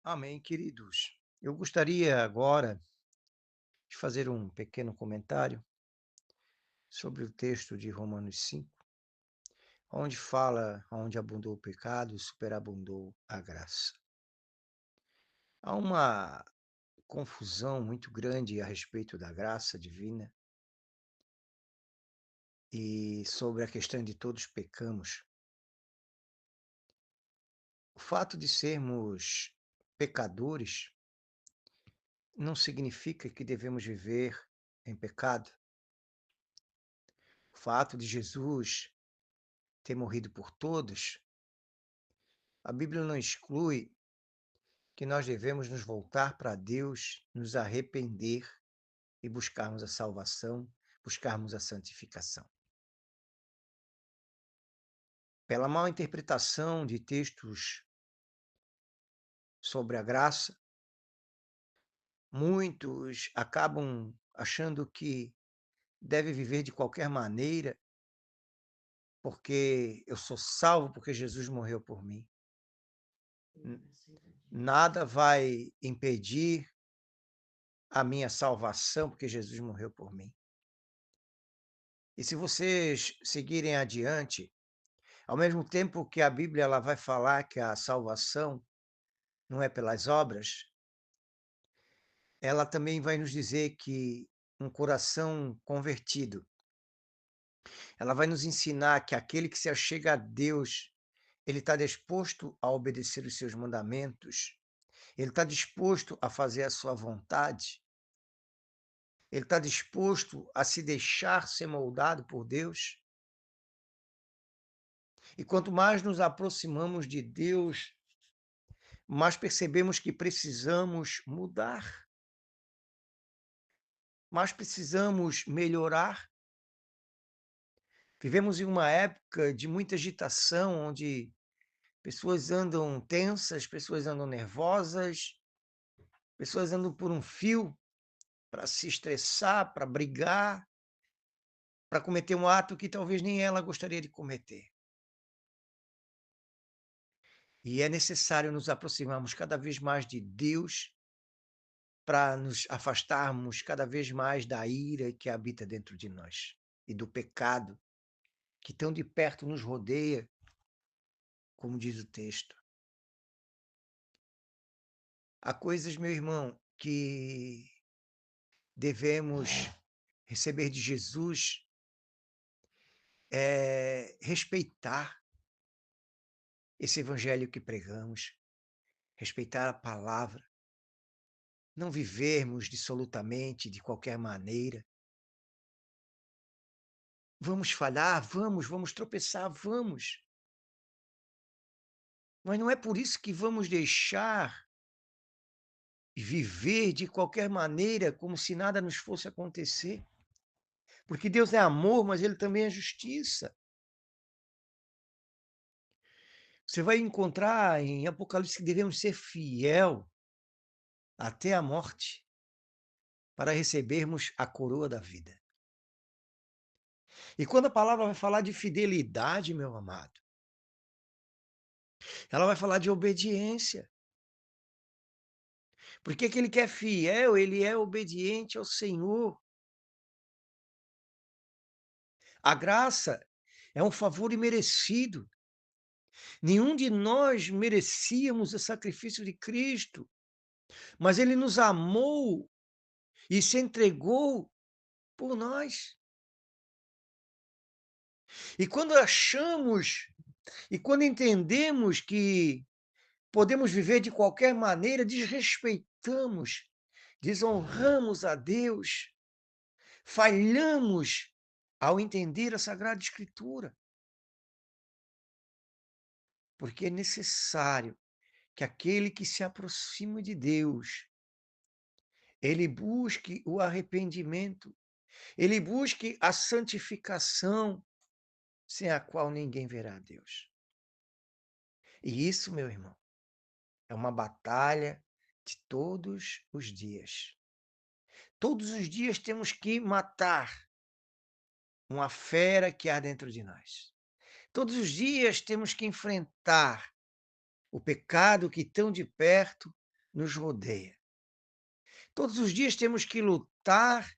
Amém, queridos. Eu gostaria agora de fazer um pequeno comentário sobre o texto de Romanos 5, onde fala: onde abundou o pecado, superabundou a graça. Há uma confusão muito grande a respeito da graça divina e sobre a questão de todos pecamos. O fato de sermos pecadores não significa que devemos viver em pecado. O fato de Jesus ter morrido por todos, a Bíblia não exclui que nós devemos nos voltar para Deus, nos arrepender e buscarmos a salvação, buscarmos a santificação. Pela mal interpretação de textos sobre a graça, muitos acabam achando que deve viver de qualquer maneira, porque eu sou salvo porque Jesus morreu por mim. N- Nada vai impedir a minha salvação porque Jesus morreu por mim. E se vocês seguirem adiante, ao mesmo tempo que a Bíblia ela vai falar que a salvação não é pelas obras, ela também vai nos dizer que um coração convertido, ela vai nos ensinar que aquele que se achega a Deus, ele está disposto a obedecer os seus mandamentos, ele está disposto a fazer a sua vontade, ele está disposto a se deixar ser moldado por Deus. E quanto mais nos aproximamos de Deus, mais percebemos que precisamos mudar, mais precisamos melhorar. Vivemos em uma época de muita agitação, onde pessoas andam tensas, pessoas andam nervosas, pessoas andam por um fio para se estressar, para brigar, para cometer um ato que talvez nem ela gostaria de cometer. E é necessário nos aproximarmos cada vez mais de Deus para nos afastarmos cada vez mais da ira que habita dentro de nós e do pecado que tão de perto nos rodeia, como diz o texto. Há coisas, meu irmão, que devemos receber de Jesus, respeitar esse evangelho que pregamos, respeitar a palavra, não vivermos dissolutamente de qualquer maneira. Vamos falhar? Vamos tropeçar? Vamos. Mas não é por isso que vamos deixar viver de qualquer maneira, como se nada nos fosse acontecer. Porque Deus é amor, mas ele também é justiça. Você vai encontrar em Apocalipse que devemos ser fiel até a morte para recebermos a coroa da vida. E quando a palavra vai falar de fidelidade, meu amado, ela vai falar de obediência. Porque aquele que é fiel, ele é obediente ao Senhor. A graça é um favor imerecido. Nenhum de nós merecíamos o sacrifício de Cristo, mas ele nos amou e se entregou por nós. E quando achamos e quando entendemos que podemos viver de qualquer maneira, desrespeitamos, desonramos a Deus, falhamos ao entender a Sagrada Escritura, porque é necessário que aquele que se aproxima de Deus, ele busque o arrependimento, ele busque a santificação, sem a qual ninguém verá a Deus. E isso, meu irmão, é uma batalha de todos os dias. Todos os dias temos que matar uma fera que há dentro de nós. Todos os dias temos que enfrentar o pecado que tão de perto nos rodeia. Todos os dias temos que lutar,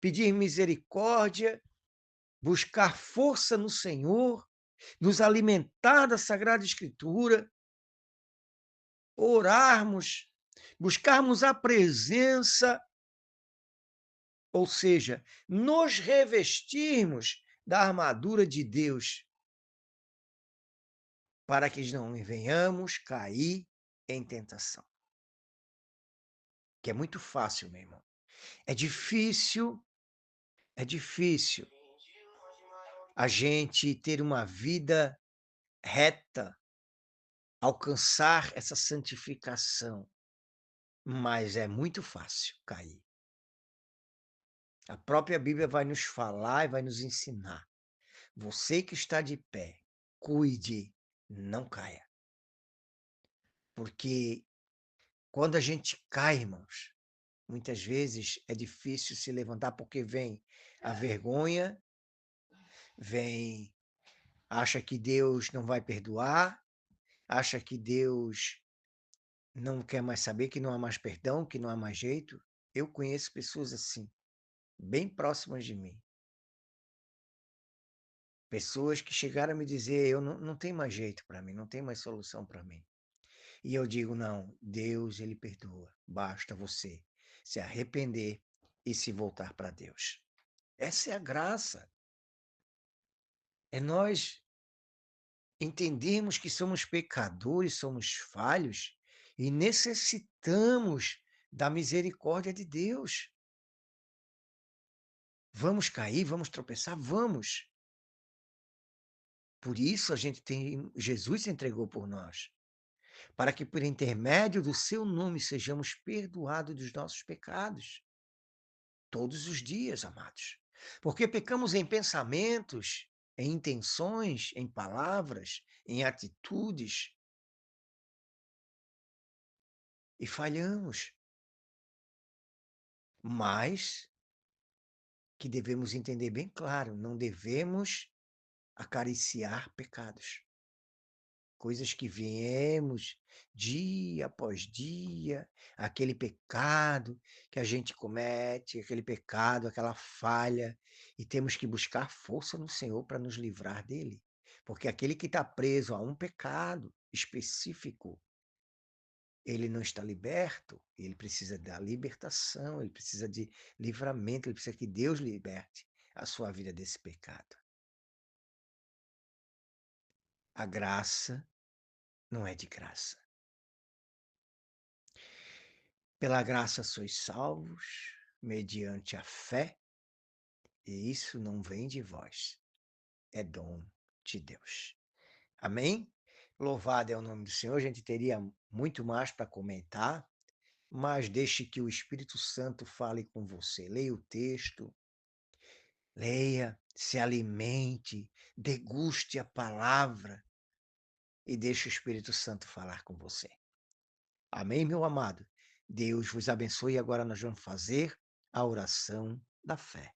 pedir misericórdia, buscar força no Senhor, nos alimentar da Sagrada Escritura, orarmos, buscarmos a presença, ou seja, nos revestirmos da armadura de Deus, para que não venhamos cair em tentação. Que é muito fácil, meu irmão. É difícil a gente ter uma vida reta, alcançar essa santificação, mas é muito fácil cair. A própria Bíblia vai nos falar e vai nos ensinar. Você que está de pé, cuide, não caia. Porque quando a gente cai, irmãos, muitas vezes é difícil se levantar porque vem a vergonha, vem, acha que Deus não vai perdoar, acha que Deus não quer mais saber, que não há mais perdão, que não há mais jeito. Eu conheço pessoas assim, bem próximas de mim. Pessoas que chegaram a me dizer: eu não tem mais jeito para mim, não tem mais solução para mim. E eu digo: não, Deus, ele perdoa. Basta você se arrepender e se voltar para Deus. Essa é a graça. É nós entendermos que somos pecadores, somos falhos e necessitamos da misericórdia de Deus. Vamos cair, vamos tropeçar? Vamos. Por isso a gente tem, Jesus se entregou por nós, para que por intermédio do seu nome sejamos perdoados dos nossos pecados. Todos os dias, amados. Porque pecamos em pensamentos, em intenções, em palavras, em atitudes e falhamos. Mas que devemos entender bem claro, não devemos acariciar pecados. Coisas que viemos dia após dia, aquele pecado que a gente comete, aquele pecado, aquela falha, e temos que buscar força no Senhor para nos livrar dele. Porque aquele que está preso a um pecado específico, ele não está liberto, ele precisa da libertação, ele precisa de livramento, ele precisa que Deus liberte a sua vida desse pecado. A graça não é de graça. Pela graça sois salvos, mediante a fé, e isso não vem de vós, é dom de Deus. Amém? Louvado é o nome do Senhor. A gente teria muito mais para comentar, mas deixe que o Espírito Santo fale com você. Leia o texto, leia, se alimente, deguste a palavra e deixe o Espírito Santo falar com você. Amém, meu amado? Deus vos abençoe. Agora nós vamos fazer a oração da fé.